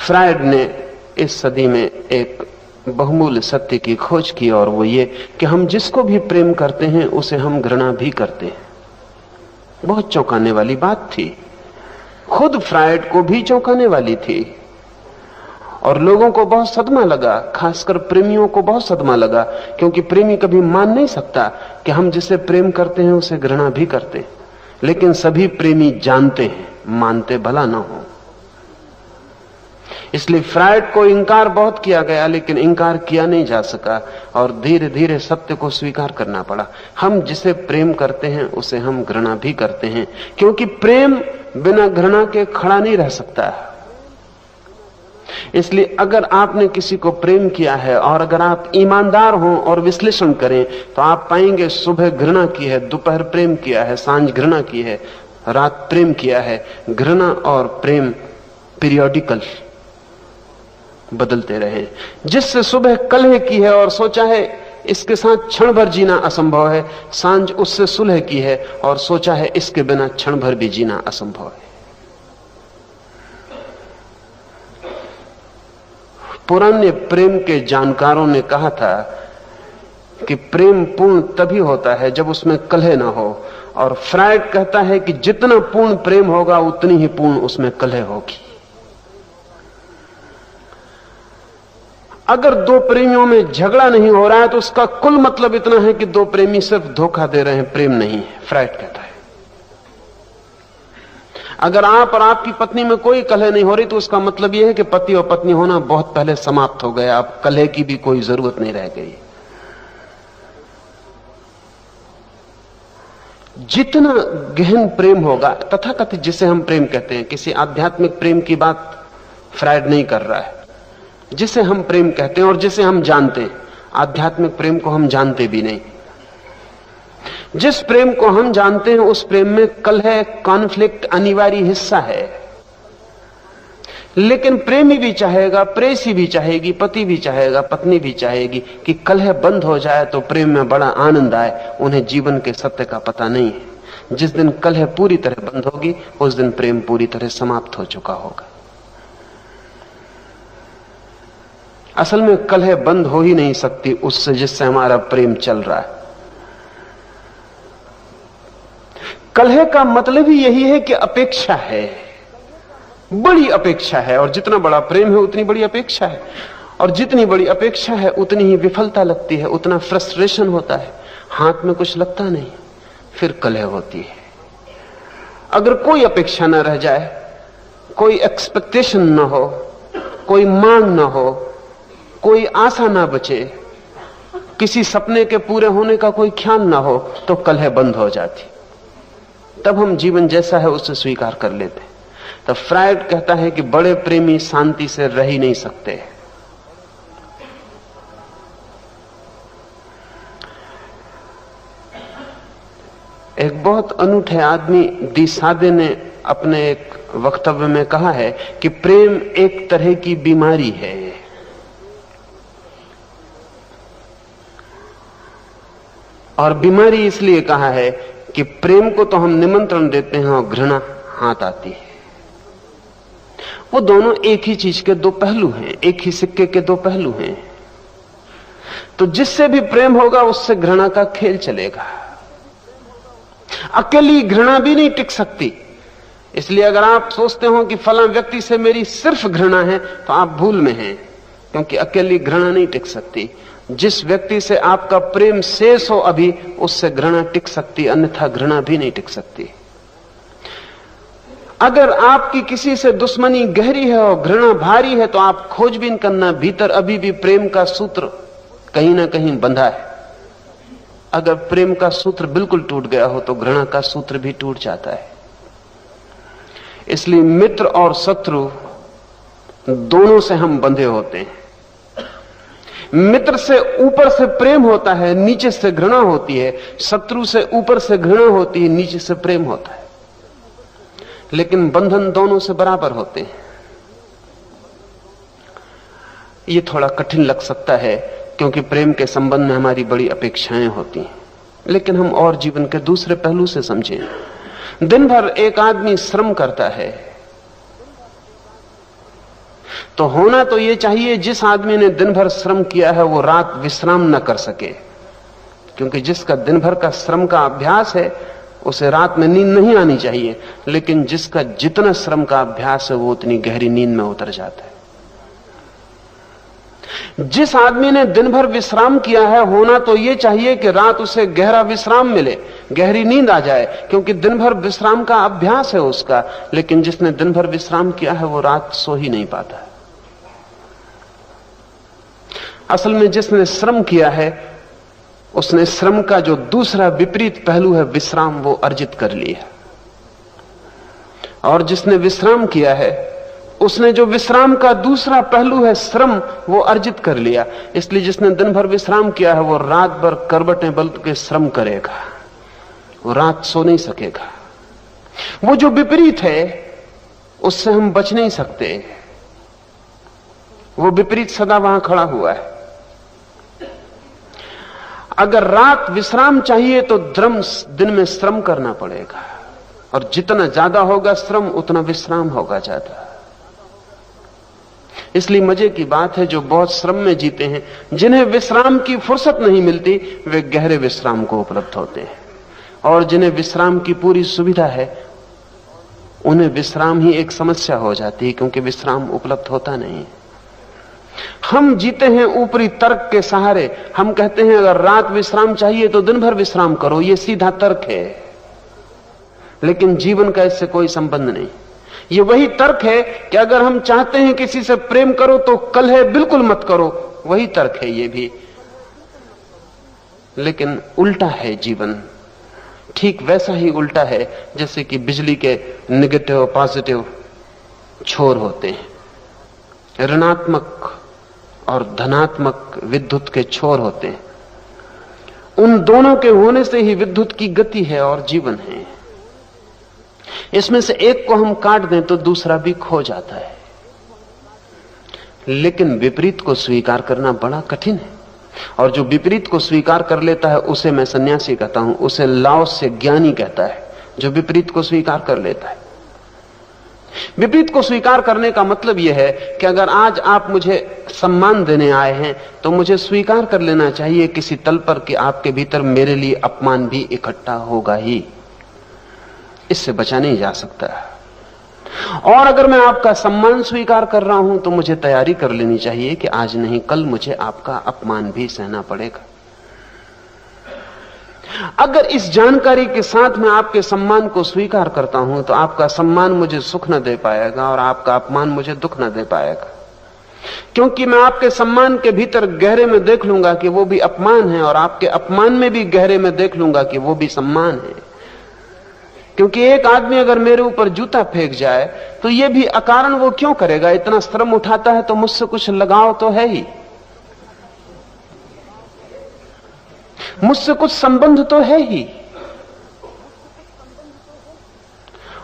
Freud ने इस सदी में एक बहुमूल्य सत्य की खोज की, और वो ये कि हम जिसको भी प्रेम करते हैं उसे हम घृणा भी करते हैं। बहुत चौंकाने वाली बात थी, खुद फ्रायड को भी चौंकाने वाली थी, और लोगों को बहुत सदमा लगा, खासकर प्रेमियों को बहुत सदमा लगा, क्योंकि प्रेमी कभी मान नहीं सकता कि हम जिसे प्रेम करते हैं उसे घृणा भी करते हैं। लेकिन सभी प्रेमी जानते हैं, मानते भला ना हो। इसलिए फ्रायड को इंकार बहुत किया गया, लेकिन इंकार किया नहीं जा सका, और धीरे धीरे सत्य को स्वीकार करना पड़ा। हम जिसे प्रेम करते हैं उसे हम घृणा भी करते हैं, क्योंकि प्रेम बिना घृणा के खड़ा नहीं रह सकता। इसलिए अगर आपने किसी को प्रेम किया है, और अगर आप ईमानदार हों और विश्लेषण करें, तो आप पाएंगे सुबह घृणा की है, दोपहर प्रेम किया है, सांझ घृणा की है, रात प्रेम किया है। घृणा और प्रेम पीरियोडिकल बदलते रहे। जिससे सुबह कलह की है और सोचा है इसके साथ क्षण भर जीना असंभव है, सांझ उससे सुलह की है और सोचा है इसके बिना क्षण भर भी जीना असंभव है। पुराने प्रेम के जानकारों ने कहा था कि प्रेम पूर्ण तभी होता है जब उसमें कलह ना हो, और फ्रायड कहता है कि जितना पूर्ण प्रेम होगा उतनी ही पूर्ण उसमें कलह होगी। अगर दो प्रेमियों में झगड़ा नहीं हो रहा है तो उसका कुल मतलब इतना है कि दो प्रेमी सिर्फ धोखा दे रहे हैं, प्रेम नहीं है, फ्रायड कहता है। अगर आप और आपकी पत्नी में कोई कलह नहीं हो रही तो उसका मतलब यह है कि पति और पत्नी होना बहुत पहले समाप्त हो गया, अब कलह की भी कोई जरूरत नहीं रह गई। जितना गहन प्रेम होगा, तथाकथित जिसे हम प्रेम कहते हैं, किसी आध्यात्मिक प्रेम की बात फ्रायड नहीं कर रहा है, जिसे हम प्रेम कहते हैं और जिसे हम जानते हैं। आध्यात्मिक प्रेम को हम जानते भी नहीं। जिस प्रेम को हम जानते हैं उस प्रेम में कलह, कॉन्फ्लिक्ट अनिवार्य हिस्सा है। लेकिन प्रेमी भी चाहेगा, प्रेसी भी चाहेगी, पति भी चाहेगा, पत्नी भी चाहेगी कि कलह बंद हो जाए तो प्रेम में बड़ा आनंद आए। उन्हें जीवन के सत्य का पता नहीं है। जिस दिन कलह पूरी तरह बंद होगी उस दिन प्रेम पूरी तरह समाप्त हो चुका होगा। असल में कलह बंद हो ही नहीं सकती उससे जिससे हमारा प्रेम चल रहा है। कलह का मतलब ही यही है कि अपेक्षा है, बड़ी अपेक्षा है, और जितना बड़ा प्रेम है उतनी बड़ी अपेक्षा है, और जितनी बड़ी अपेक्षा है उतनी ही विफलता लगती है, उतना फ्रस्ट्रेशन होता है, हाथ में कुछ लगता नहीं, फिर कलह होती है। अगर कोई अपेक्षा न रह जाए, कोई एक्सपेक्टेशन न हो, कोई मांग न हो, कोई आशा ना बचे, किसी सपने के पूरे होने का कोई ख्याल ना हो, तो कलह बंद हो जाती। तब हम जीवन जैसा है उसे स्वीकार कर लेते। तब फ्रायड कहता है कि बड़े प्रेमी शांति से रह ही नहीं सकते। एक बहुत अनूठे आदमी डी सादे ने अपने एक वक्तव्य में कहा है कि प्रेम एक तरह की बीमारी है। और बीमारी इसलिए कहा है कि प्रेम को तो हम निमंत्रण देते हैं और घृणा हाथ आती है। वो दोनों एक ही चीज के दो पहलू हैं, एक ही सिक्के के दो पहलू हैं। तो जिससे भी प्रेम होगा उससे घृणा का खेल चलेगा। अकेली घृणा भी नहीं टिक सकती। इसलिए अगर आप सोचते हो कि फलां व्यक्ति से मेरी सिर्फ घृणा है तो आप भूल में हैं, क्योंकि अकेली घृणा नहीं टिक सकती। जिस व्यक्ति से आपका प्रेम शेष हो अभी, उससे घृणा टिक सकती, अन्यथा घृणा भी नहीं टिक सकती। अगर आपकी किसी से दुश्मनी गहरी है और घृणा भारी है तो आप खोजबीन करना, भीतर अभी भी प्रेम का सूत्र कहीं ना कहीं बंधा है। अगर प्रेम का सूत्र बिल्कुल टूट गया हो तो घृणा का सूत्र भी टूट जाता है। इसलिए मित्र और शत्रु दोनों से हम बंधे होते हैं। मित्र से ऊपर से प्रेम होता है, नीचे से घृणा होती है। शत्रु से ऊपर से घृणा होती है, नीचे से प्रेम होता है। लेकिन बंधन दोनों से बराबर होते हैं। ये थोड़ा कठिन लग सकता है क्योंकि प्रेम के संबंध में हमारी बड़ी अपेक्षाएं होती हैं। लेकिन हम और जीवन के दूसरे पहलू से समझें। दिन भर एक आदमी श्रम करता है तो होना तो ये चाहिए जिस आदमी ने दिन भर श्रम किया है वो रात विश्राम न कर सके, क्योंकि जिसका दिन भर का श्रम का अभ्यास है उसे रात में नींद नहीं आनी चाहिए, लेकिन जिसका जितना श्रम का अभ्यास है वो उतनी गहरी नींद में उतर जाता है। जिस आदमी ने दिन भर विश्राम किया है होना तो यह चाहिए कि रात उसे गहरा विश्राम मिले, गहरी नींद आ जाए, क्योंकि दिन भर विश्राम का अभ्यास है उसका। लेकिन जिसने दिन भर विश्राम किया है वो रात सो ही नहीं पाता है। असल में जिसने श्रम किया है उसने श्रम का जो दूसरा विपरीत पहलू है विश्राम, वो अर्जित कर लिया। और जिसने विश्राम किया है उसने जो विश्राम का दूसरा पहलू है श्रम, वो अर्जित कर लिया। इसलिए जिसने दिन भर विश्राम किया है वो रात भर करवटें बदल के श्रम करेगा, वो रात सो नहीं सकेगा। वो जो विपरीत है उससे हम बच नहीं सकते, वो विपरीत सदा वहां खड़ा हुआ है। अगर रात विश्राम चाहिए तो दिन में श्रम करना पड़ेगा, और जितना ज्यादा होगा श्रम उतना विश्राम होगा ज्यादा। इसलिए मजे की बात है जो बहुत श्रम में जीते हैं, जिन्हें विश्राम की फुर्सत नहीं मिलती, वे गहरे विश्राम को उपलब्ध होते हैं। और जिन्हें विश्राम की पूरी सुविधा है उन्हें विश्राम ही एक समस्या हो जाती है, क्योंकि विश्राम उपलब्ध होता नहीं। हम जीते हैं ऊपरी तर्क के सहारे। हम कहते हैं अगर रात विश्राम चाहिए तो दिन भर विश्राम करो, यह सीधा तर्क है, लेकिन जीवन का इससे कोई संबंध नहीं। ये वही तर्क है कि अगर हम चाहते हैं किसी से प्रेम करो तो कलह बिल्कुल मत करो, वही तर्क है ये भी, लेकिन उल्टा है जीवन। ठीक वैसा ही उल्टा है जैसे कि बिजली के नेगेटिव पॉजिटिव छोर होते हैं, ऋणात्मक और धनात्मक विद्युत के छोर होते हैं। उन दोनों के होने से ही विद्युत की गति है और जीवन है। इसमें से एक को हम काट दें तो दूसरा भी खो जाता है। लेकिन विपरीत को स्वीकार करना बड़ा कठिन है, और जो विपरीत को स्वीकार कर लेता है उसे मैं सन्यासी कहता हूं, उसे लाओस से ज्ञानी कहता है, जो विपरीत को स्वीकार कर लेता है। विपरीत को स्वीकार करने का मतलब यह है कि अगर आज आप मुझे सम्मान देने आए हैं तो मुझे स्वीकार कर लेना चाहिए किसी तल पर कि आपके भीतर मेरे लिए अपमान भी इकट्ठा होगा ही, इससे बचा नहीं जा सकता। और अगर मैं आपका सम्मान स्वीकार कर रहा हूं तो मुझे तैयारी कर लेनी चाहिए कि आज नहीं कल मुझे आपका अपमान भी सहना पड़ेगा। अगर इस जानकारी के साथ मैं आपके सम्मान को स्वीकार करता हूं तो आपका सम्मान मुझे सुख न दे पाएगा और आपका अपमान मुझे दुख न दे पाएगा, क्योंकि मैं आपके सम्मान के भीतर गहरे में देख लूंगा कि वो भी अपमान है, और आपके अपमान में भी गहरे में देख लूंगा कि वो भी सम्मान है। क्योंकि एक आदमी अगर मेरे ऊपर जूता फेंक जाए तो ये भी अकारण वो क्यों करेगा, इतना श्रम उठाता है तो मुझसे कुछ लगाव तो है ही, मुझसे कुछ संबंध तो है ही।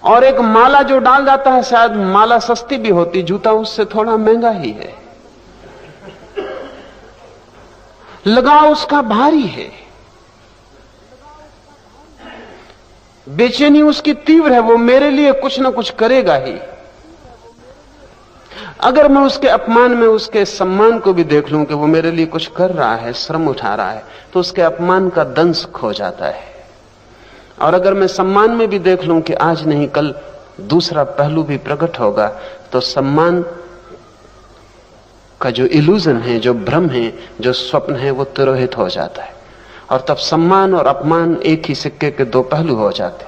और एक माला जो डाल जाता है, शायद माला सस्ती भी होती, जूता उससे थोड़ा महंगा ही है, लगाव उसका भारी है, बेचैनी उसकी तीव्र है, वो मेरे लिए कुछ ना कुछ करेगा ही। अगर मैं उसके अपमान में उसके सम्मान को भी देख लूं कि वो मेरे लिए कुछ कर रहा है, श्रम उठा रहा है, तो उसके अपमान का दंश खो जाता है। और अगर मैं सम्मान में भी देख लूं कि आज नहीं कल दूसरा पहलू भी प्रकट होगा, तो सम्मान का जो इल्यूजन है, जो भ्रम है, जो स्वप्न है, वो तिरोहित हो जाता है। और तब सम्मान और अपमान एक ही सिक्के के दो पहलू हो जाते।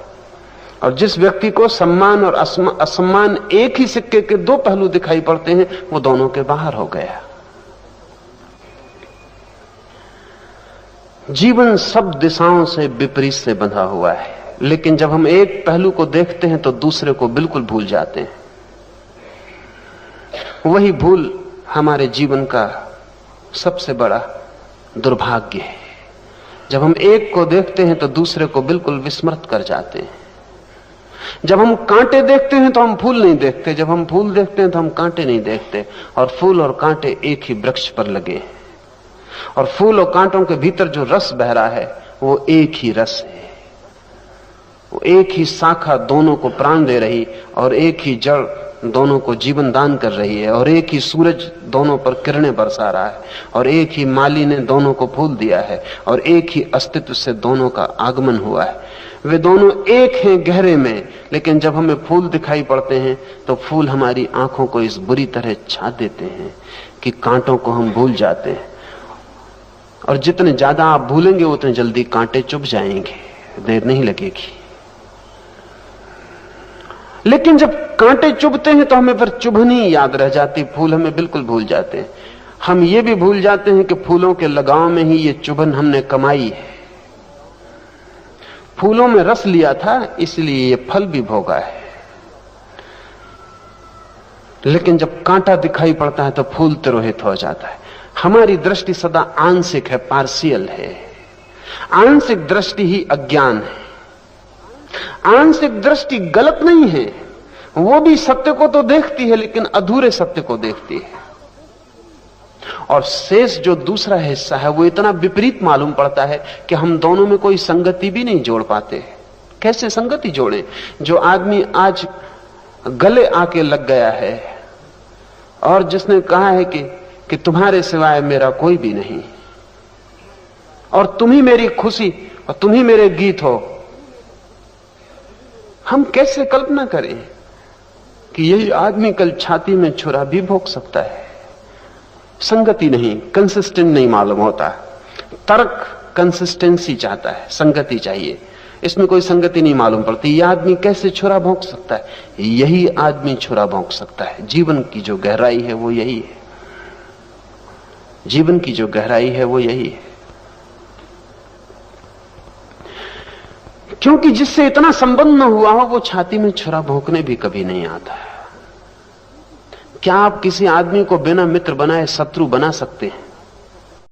और जिस व्यक्ति को सम्मान और असम्मान एक ही सिक्के के दो पहलू दिखाई पड़ते हैं, वो दोनों के बाहर हो गया। जीवन सब दिशाओं से विपरीत से बंधा हुआ है, लेकिन जब हम एक पहलू को देखते हैं तो दूसरे को बिल्कुल भूल जाते हैं। वही भूल हमारे जीवन का सबसे बड़ा दुर्भाग्य है। जब हम एक को देखते हैं तो दूसरे को बिल्कुल विस्मृत कर जाते हैं। जब हम कांटे देखते हैं तो हम फूल नहीं देखते, जब हम फूल देखते हैं तो हम कांटे नहीं देखते। और फूल और कांटे एक ही वृक्ष पर लगे हैं, और फूल और कांटों के भीतर जो रस बह रहा है वो एक ही रस है, वो एक ही शाखा दोनों को प्राण दे रही, और एक ही जड़ दोनों को जीवन दान कर रही है, और एक ही सूरज दोनों पर किरणें बरसा रहा है, और एक ही माली ने दोनों को फूल दिया है, और एक ही अस्तित्व से दोनों का आगमन हुआ है। वे दोनों एक हैं गहरे में, लेकिन जब हमें फूल दिखाई पड़ते हैं तो फूल हमारी आंखों को इस बुरी तरह छा देते हैं कि कांटों को हम भूल जाते हैं। और जितने ज्यादा आप भूलेंगे उतने जल्दी कांटे चुभ जाएंगे, देर नहीं लगेगी। लेकिन जब कांटे चुभते हैं तो हमें फिर चुभनी याद रह जाती, फूल हमें बिल्कुल भूल जाते हैं। हम ये भी भूल जाते हैं कि फूलों के लगाव में ही ये चुभन हमने कमाई है। फूलों में रस लिया था इसलिए ये फल भी भोगा है। लेकिन जब कांटा दिखाई पड़ता है तो फूल तिरोहित हो जाता है। हमारी दृष्टि सदा आंशिक है, पार्शियल है। आंशिक दृष्टि ही अज्ञान है। आंशिक दृष्टि गलत नहीं है, वो भी सत्य को तो देखती है लेकिन अधूरे सत्य को देखती है। और शेष जो दूसरा हिस्सा है वो इतना विपरीत मालूम पड़ता है कि हम दोनों में कोई संगति भी नहीं जोड़ पाते। कैसे संगति जोड़ें? जो आदमी आज गले आके लग गया है और जिसने कहा है कि तुम्हारे सिवाय मेरा कोई भी नहीं, और तुम ही मेरी खुशी और तुम ही मेरे गीत हो, हम कैसे कल्पना करें कि यही आदमी कल छाती में छुरा भी भोग सकता है? संगति नहीं, कंसिस्टेंट नहीं मालूम होता। तर्क कंसिस्टेंसी चाहता है, संगति चाहिए। इसमें कोई संगति नहीं मालूम पड़ती। यह आदमी कैसे छुरा भोग सकता है? यही आदमी छुरा भोग सकता है। जीवन की जो गहराई है वो यही है। जीवन की जो गहराई है वो यही है। क्योंकि जिससे इतना संबंध न हुआ हो वो छाती में छुरा भोंकने भी कभी नहीं आता है। क्या आप किसी आदमी को बिना मित्र बनाए शत्रु बना सकते हैं?